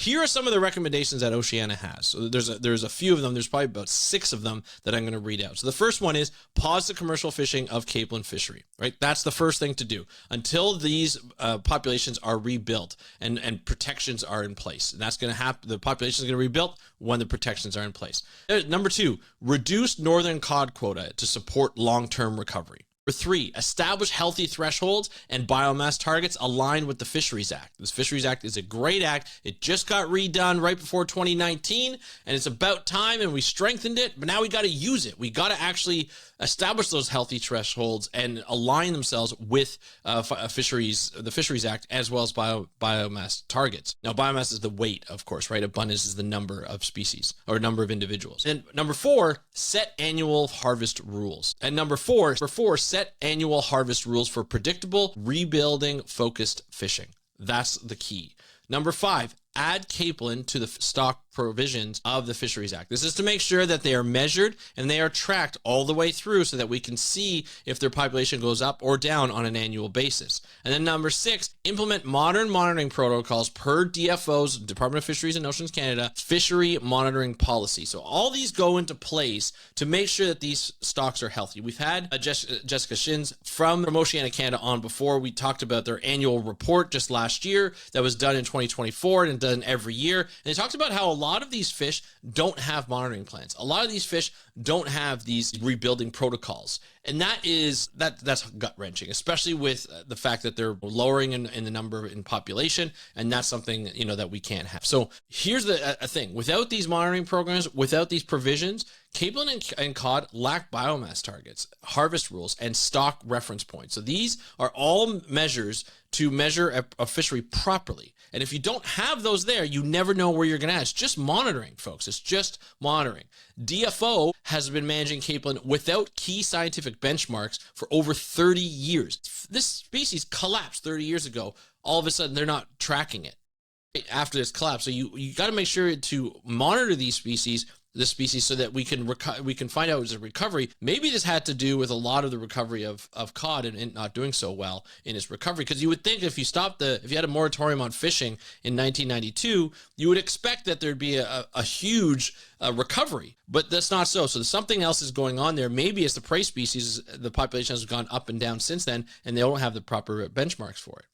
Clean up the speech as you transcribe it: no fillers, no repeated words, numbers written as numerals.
here are some of the recommendations that Oceana has. So there's a few of them. There's probably about 6 of them that I'm going to read out. So the first one is pause the commercial fishing of capelin fishery, right? That's the first thing to do until these populations are rebuilt and protections are in place. And that's going to happen. The population is going to rebuild when the protections are in place. Number 2, reduce northern cod quota to support long-term recovery. Number 3, establish healthy thresholds and biomass targets aligned with the Fisheries Act. This Fisheries Act is a great act. It just got redone right before 2019, and it's about time, and we strengthened it, but now we got to use it. We got to actually establish those healthy thresholds and align themselves with the Fisheries Act, as well as biomass targets. Now, biomass is the weight, of course, right? Abundance is the number of species or number of individuals. And number 4, set annual harvest rules. And number 4, set annual harvest rules for predictable, rebuilding-focused fishing. That's the key. Number 5, add capelin to the stock provisions of the Fisheries Act. This is to make sure that they are measured and they are tracked all the way through so that we can see if their population goes up or down on an annual basis. And then number 6, implement modern monitoring protocols per DFO's, Department of Fisheries and Oceans Canada, fishery monitoring policy. So all these go into place to make sure that these stocks are healthy. We've had Jessica Shins from Oceana Canada on before. We talked about their annual report just last year that was done in 2024 and done every year. And they talked about how a lot of these fish don't have monitoring plans. A lot of these fish don't have these rebuilding protocols. And that's gut-wrenching, especially with the fact that they're lowering in the number in population, and that's something, you know, that we can't have. So here's a thing. Without these monitoring programs, without these provisions, capelin and cod lack biomass targets, harvest rules, and stock reference points. So these are all measures to measure a fishery properly. And if you don't have those there, you never know where you're going to add. It's just monitoring, folks. It's just monitoring. DFO has been managing capelin without key scientific benchmarks for over 30 years. This species collapsed 30 years ago. All of a sudden, they're not tracking it after this collapse. So you got to make sure to monitor these species so that we can find out it's a recovery. Maybe this had to do with a lot of the recovery of cod and it not doing so well in its recovery. Because you would think if you had a moratorium on fishing in 1992, you would expect that there'd be a huge recovery, but that's not so. So something else is going on there. Maybe it's the prey species, the population has gone up and down since then, and they don't have the proper benchmarks for it.